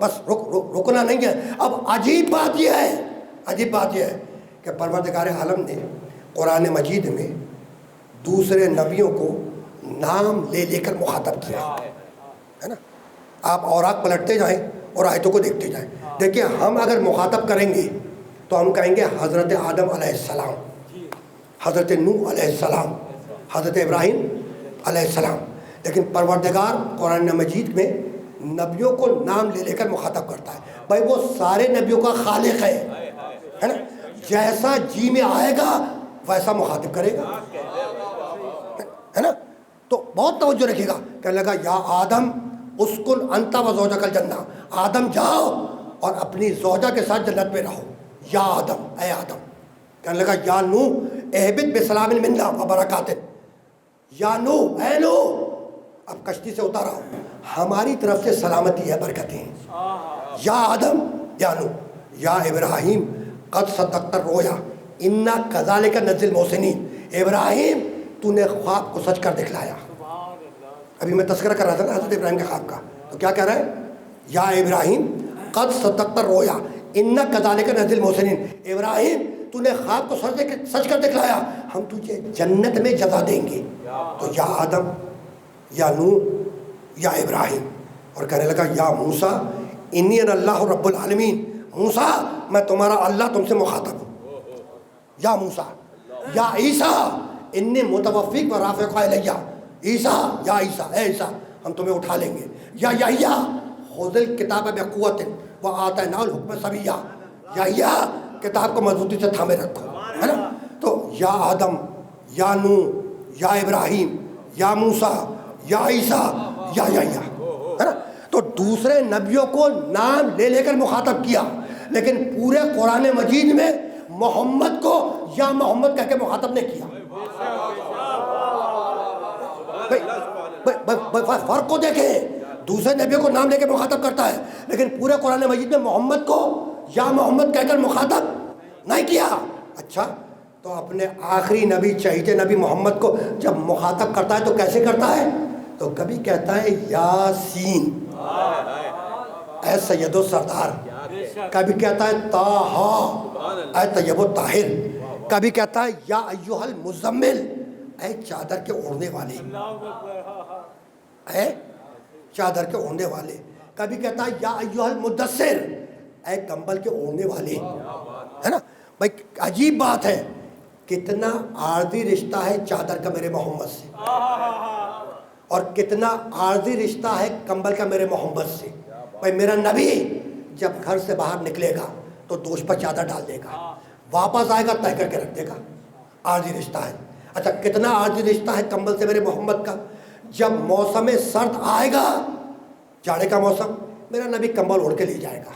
بس رکنا نہیں ہے۔ اب عجیب بات یہ ہے کہ پروردگار عالم نے قرآن مجید میں دوسرے نبیوں کو نام لے لے کر مخاطب کیا ہے نا۔ آپ اوراق پلٹتے جائیں اور آیتوں کو دیکھتے جائیں۔ دیکھیں، ہم اگر مخاطب کریں گے تو ہم کہیں گے حضرت آدم علیہ السلام، حضرت نوح علیہ السلام، حضرت ابراہیم علیہ السلام، لیکن پروردگار قرآن مجید میں نبیوں کو نام لے لے کر مخاطب کرتا ہے۔ بھائی وہ سارے نبیوں کا خالق ہے نا، جیسا جی میں آئے گا ویسا مخاطب کرے گا، ہے نا۔ تو بہت توجہ رکھیے گا، کہنے لگا یا آدم اسکن انت و زوجک الجنہ، آدم جاؤ اور اپنی زوجہ کے ساتھ جنت میں رہو۔ یا آدم، اے آدم۔ کہنے لگا یا نوح اہبط بسلام منا و برکات، یا نوح، اے نوح اب کشتی سے اتارا ہماری طرف سے سلامتی ہے، برکتیں ہیں۔ یا آدم، یا نوح، یا ابراہیم قد صدقت الرؤیا انا کذالک نجزی المحسنین، ابراہیم تو نے خواب کو سچ کر دکھلایا۔ ابھی میں تذکرہ کر رہا تھا نا حضرت ابراہیم کے خواب کا، تو کیا کہہ رہا ہے؟ یا ابراہیم قد صدقت الرؤیا انا کذالک نجزی المحسنین، ابراہیم تو نے خواب کو سچ کر دکھلایا، ہم تجھے جنت میں جزا دیں گے۔ تو یا آدم، یا نوح، یا ابراہیم، اور کہنے لگا یا موسیٰ انی انا اللہ رب العالمین، موسیٰ میں تمہارا اللہ تم سے مخاطب ہوں۔ یا موسیٰ، یا عیسیٰ انی متوفیک و رافعک الیہ، عیسیٰ، یا عیسیٰ، اے عیسیٰ ہم تمہیں اٹھا لیں گے۔ یا یحییٰ خذ الکتاب بقوۃ وآتیناہ الحکم صبیہ، یحییٰ کتاب کو مضبوطی سے تھامے رکھو، ہے نا۔ تو یا آدم، یا نوح، یا ابراہیم، یا موسیٰ، یا عیسیٰ، یا یحییٰ، ہے نا۔ تو دوسرے نبیوں کو نام لے لے کر مخاطب کیا، لیکن پورے قرآن مجید میں محمد کو یا محمد کہہ کے مخاطب نہیں کیا۔ فرق کو دیکھیں، دوسرے نبیوں کو نام لے کے مخاطب کرتا ہے، لیکن پورے قرآن مجید میں محمد کو یا محمد کہہ کر مخاطب نہیں کیا۔ اچھا، تو اپنے آخری نبی چہیتے نبی محمد کو جب مخاطب کرتا ہے تو کیسے کرتا ہے؟ تو کبھی کہتا ہے یاسین اے سید و سردار، کبھی کہتا ہے طٰہٰ اے طیب و طاہر، کبھی کہتا ہے یا ایھا المزمل اے چادر کے اوڑھنے والے، اے چادر کے اوڑھنے والے، کبھی کہتا ہے یا ایھا المدثر اے کمبل کے اوڑھنے والے، ہے نا۔ بھائی عجیب بات ہے، کتنا عارضی رشتہ ہے چادر کا میرے محمد سے، اور کتنا عارضی رشتہ ہے کمبل کا میرے محمد سے۔ بھائی میرا نبی جب گھر سے باہر نکلے گا تو دوش پر چادر ڈال دے گا، واپس آئے گا تہہ کر کے رکھ دے گا، عارضی رشتہ ہے۔ اچھا، کتنا عارضی رشتہ ہے کمبل سے میرے محمد کا، جب موسم سرد آئے گا، جاڑے کا موسم، میرا نبی کمبل اوڑھ کے لے جائے گا،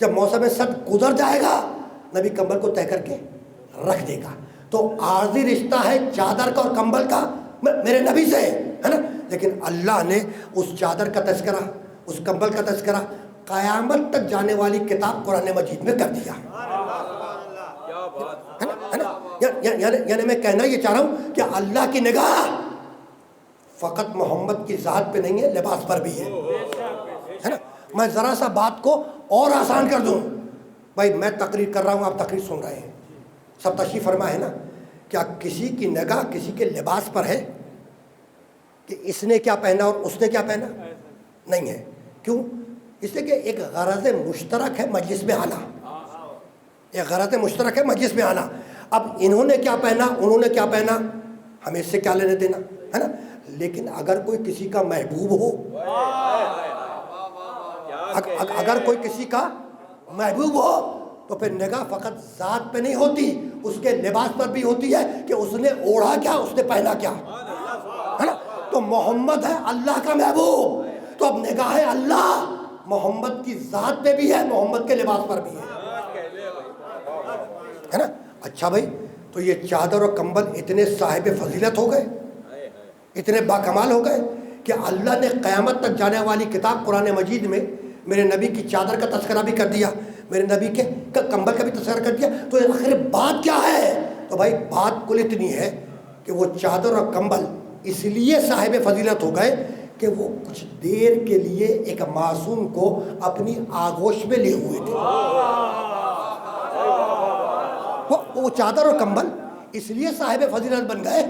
جب موسم سرد گزر جائے گا نبی کمبل کو تہہ کر کے رکھ دے گا۔ تو عارضی رشتہ ہے چادر کا اور کمبل کا میرے نبی سے، ہے نا۔ لیکن اللہ نے اس چادر کا تذکرہ، اس کمبل کا تذکرہ قیامت تک جانے والی کتاب قرآن مجید میں کر دیا، ہے نا۔ یعنی میں کہنا یہ چاہ رہا ہوں کہ اللہ کی نگاہ فقط محمد کی ذات پہ نہیں ہے، لباس پر بھی ہے نا۔ میں ذرا سا بات کو اور آسان کر دوں، بھائی میں تقریر کر رہا ہوں، آپ تقریر سن رہے ہیں، سب تشریف فرما ہے نا۔ کیا کسی کی نگاہ کسی کے لباس پر ہے کہ اس نے کیا پہنا اور اس نے کیا پہنا؟ نہیں ہے۔ کیوں؟ اس لیے کہ ایک غرض مشترک ہے مجلس میں آنا، ایک غرض مشترک ہے مجلس میں آنا۔ اب انہوں نے کیا پہنا، انہوں نے کیا پہنا، ہمیں اس سے کیا لینے دینا، ہے نا۔ لیکن اگر کوئی کسی کا محبوب ہو، اگر کوئی کسی کا محبوب ہو تو پھر نگاہ فقط ذات پہ نہیں ہوتی، اس کے لباس پر بھی ہوتی ہے کہ اس نے اوڑھا کیا، اس نے پہنا کیا، ہے نا۔ تو محمد ہے اللہ کا محبوب، تو اب نگاہ اللہ محمد کی ذات پہ بھی ہے، محمد کے لباس پر بھی ہے نا۔ اچھا بھائی، تو یہ چادر اور کمبل اتنے صاحب فضیلت ہو گئے، اتنے باکمال ہو گئے کہ اللہ نے قیامت تک جانے والی کتاب قرآن مجید میں میرے نبی کی چادر کا تذکرہ بھی کر دیا، میرے نبی کے کمبل کا بھی تذکرہ کر دیا۔ تو آخر بات کیا ہے؟ تو بھائی بات کل اتنی ہے کہ وہ چادر اور کمبل اس لیے صاحب فضیلت ہو گئے کہ وہ کچھ دیر کے لیے ایک معصوم کو اپنی آغوش میں لیے ہوئے تھے. وہ چادر اور کمبل اس لیے صاحب فضیلت بن گئے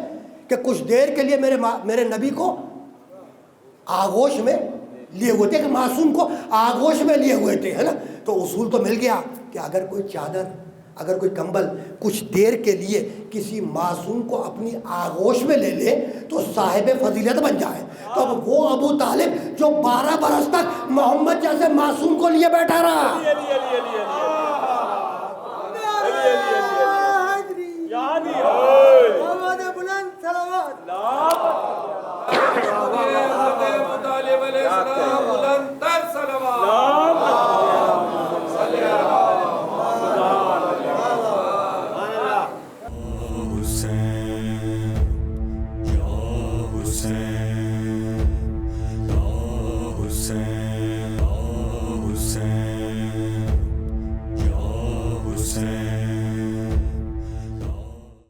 کہ کچھ دیر کے لیے میرے نبی کو آغوش میں لیے ہوئے تھے, کہ معصوم کو آغوش میں لیے ہوئے تھے, ہے نا. تو اصول تو مل گیا کہ اگر کوئی چادر, اگر کوئی کمبل کچھ دیر کے لیے کسی معصوم کو اپنی آغوش میں لے لے تو صاحب فضیلت بن جائے. تو اب وہ ابو طالب جو 12 برس تک محمد جیسے معصوم کو لیے بیٹھا رہا, Hussein.